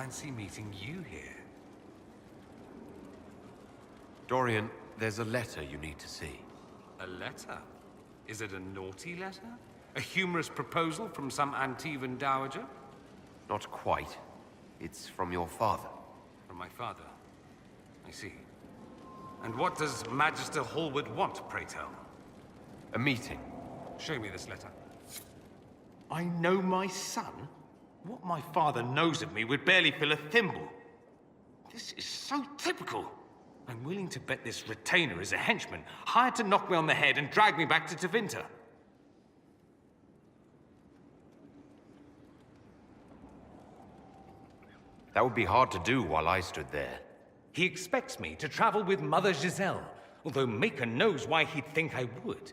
fancy meeting you here. Dorian, there's a letter you need to see. A letter? Is it a naughty letter? A humorous proposal from some Antivan dowager? Not quite. It's from your father. From my father. I see. And what does Magister Hallward want, pray tell? A meeting. Show me this letter. I know my son? What my father knows of me would barely fill a thimble. This is so typical. I'm willing to bet this retainer is a henchman, hired to knock me on the head and drag me back to Tevinter. That would be hard to do while I stood there. He expects me to travel with Mother Giselle, although Maker knows why he'd think I would.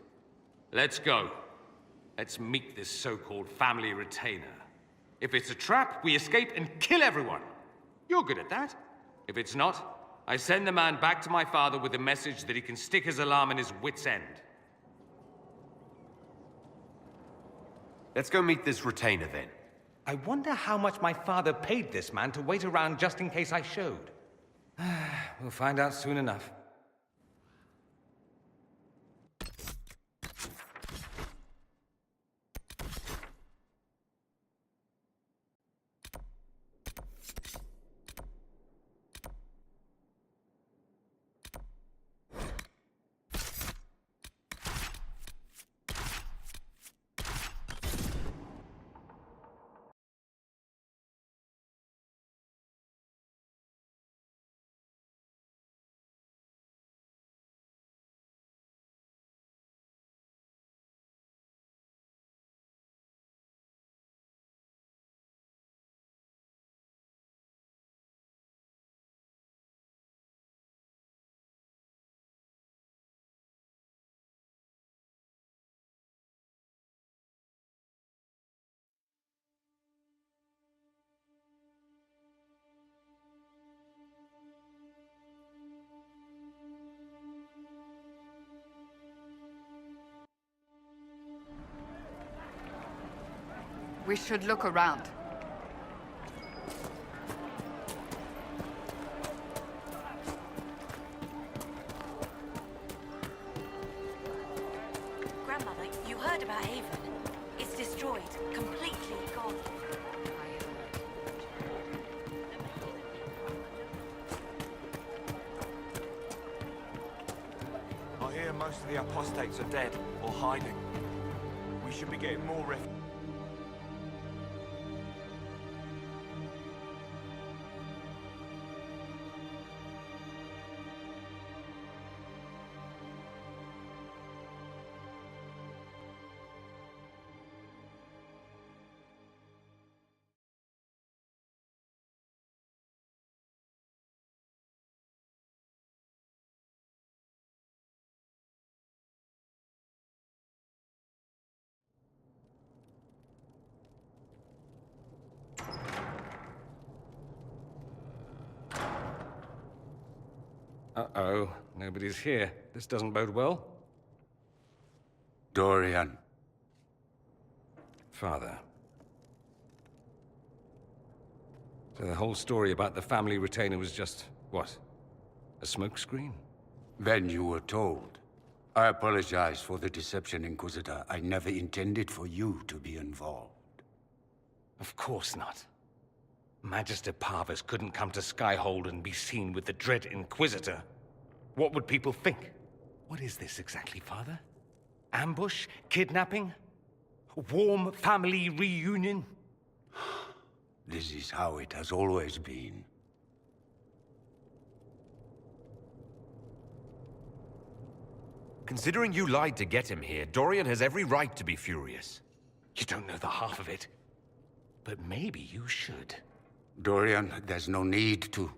Let's go. Let's meet this so-called family retainer. If it's a trap, we escape and kill everyone. You're good at that. If it's not, I send the man back to my father with a message that he can stick his alarm in his wit's end. Let's go meet this retainer then. I wonder how much my father paid this man to wait around just in case I showed. We'll find out soon enough. We should look around. Grandmother, you heard about Haven. It's destroyed, completely gone. I hear most of the apostates are dead or hiding. We should be getting more refugees. Uh-oh, nobody's here. This doesn't bode well. Dorian. Father. So the whole story about the family retainer was just, what? A smokescreen? Then you were told. I apologize for the deception, Inquisitor. I never intended for you to be involved. Of course not. Magister Parvus couldn't come to Skyhold and be seen with the dread Inquisitor. What would people think? What is this exactly, Father? Ambush? Kidnapping? Warm family reunion? This is how it has always been. Considering you lied to get him here, Dorian has every right to be furious. You don't know the half of it. But maybe you should. Dorian, there's no need to.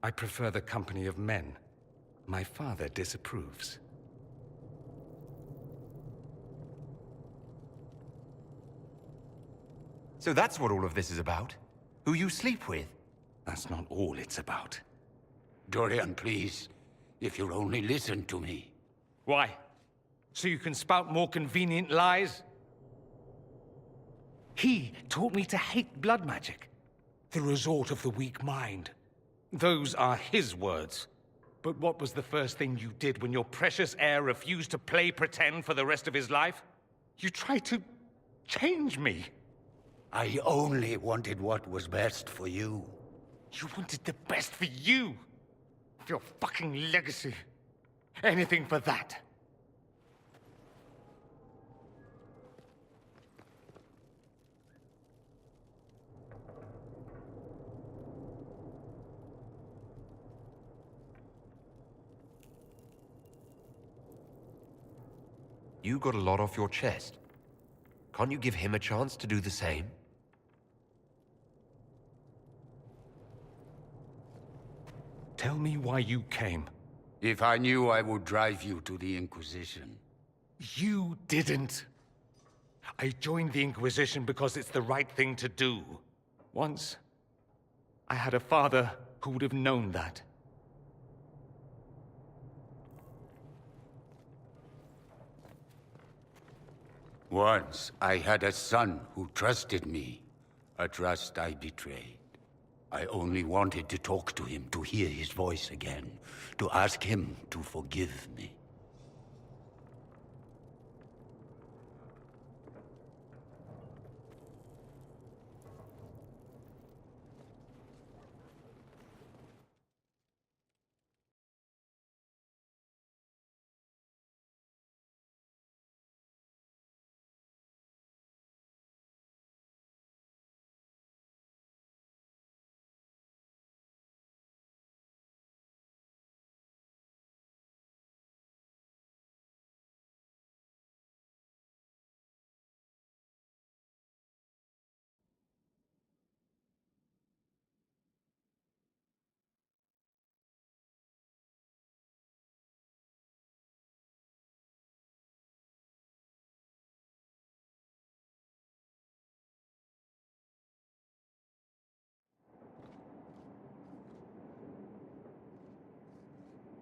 I prefer the company of men. My father disapproves. So that's what all of this is about? Who you sleep with? That's not all it's about. Dorian, please. If you'll only listen to me. Why? So you can spout more convenient lies? He taught me to hate blood magic. The resort of the weak mind. Those are his words. But what was the first thing you did when your precious heir refused to play pretend for the rest of his life? You tried to change me. I only wanted what was best for you. You wanted the best for you. For your fucking legacy. Anything for that. You got a lot off your chest. Can't you give him a chance to do the same? Tell me why you came. If I knew, I would drive you to the Inquisition. You didn't. I joined the Inquisition because it's the right thing to do. Once, I had a father who would have known that. Once, I had a son who trusted me. A trust I betrayed. I only wanted to talk to him, to hear his voice again, to ask him to forgive me.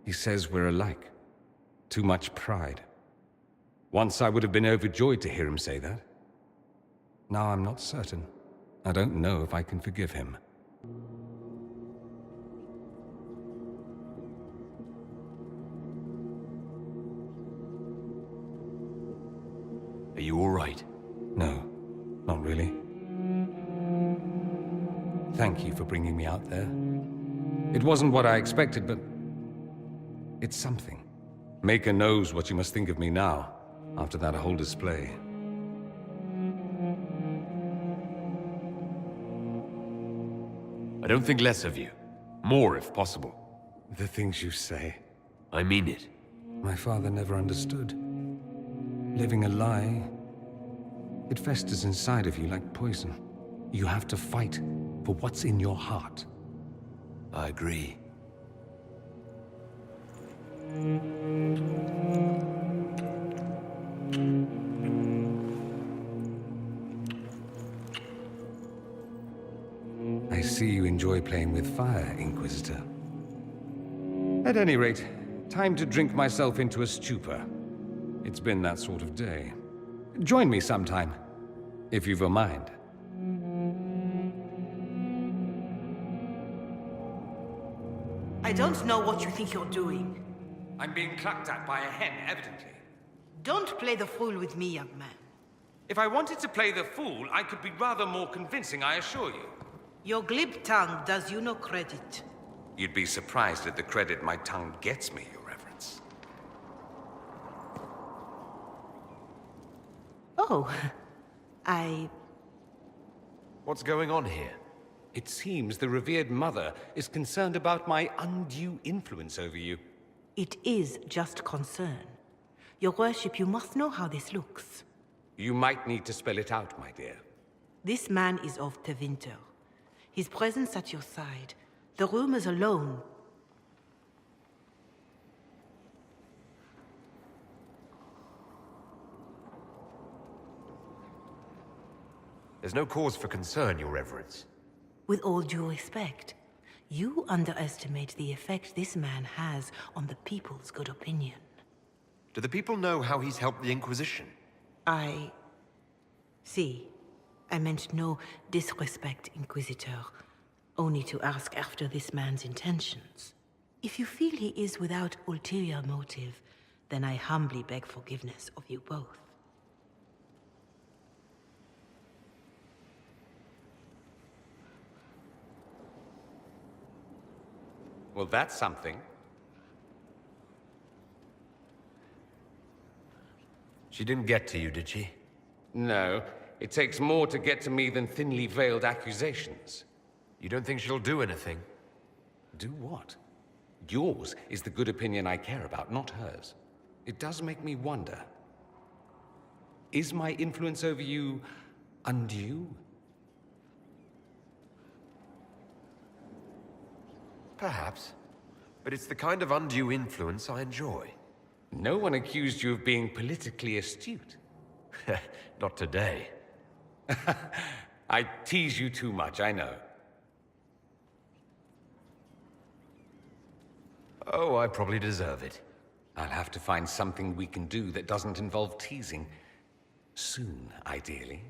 He says we're alike. Too much pride. Once I would have been overjoyed to hear him say that. Now I'm not certain. I don't know if I can forgive him. Are you all right? No, not really. Thank you for bringing me out there. It wasn't what I expected, but it's something. Maker knows what you must think of me now, after that whole display. I don't think less of you. More, if possible. The things you say. I mean it. My father never understood. Living a lie, it festers inside of you like poison. You have to fight for what's in your heart. I agree. I see you enjoy playing with fire, Inquisitor. At any rate, time to drink myself into a stupor. It's been that sort of day. Join me sometime, if you've a mind. I don't know what you think you're doing. I'm being clucked at by a hen, evidently. Don't play the fool with me, young man. If I wanted to play the fool, I could be rather more convincing, I assure you. Your glib tongue does you no credit. You'd be surprised at the credit my tongue gets me, Your Reverence. Oh, What's going on here? It seems the revered mother is concerned about my undue influence over you. It is just concern. Your worship, you must know how this looks. You might need to spell it out, my dear. This man is of Tevinter. His presence at your side, the rumors alone. There's no cause for concern, Your Reverence. With all due respect, you underestimate the effect this man has on the people's good opinion. Do the people know how he's helped the Inquisition? See, I meant no disrespect, Inquisitor. only to ask after this man's intentions. If you feel he is without ulterior motive, then I humbly beg forgiveness of you both. Well, that's something. She didn't get to you, did she? No, it takes more to get to me than thinly veiled accusations. You don't think she'll do anything? Do what? Yours is the good opinion I care about, not hers. It does make me wonder. Is my influence over you undue? Perhaps. But it's the kind of undue influence I enjoy. No one accused you of being politically astute. Not today. I tease you too much, I know. Oh, I probably deserve it. I'll have to find something we can do that doesn't involve teasing. Soon, ideally.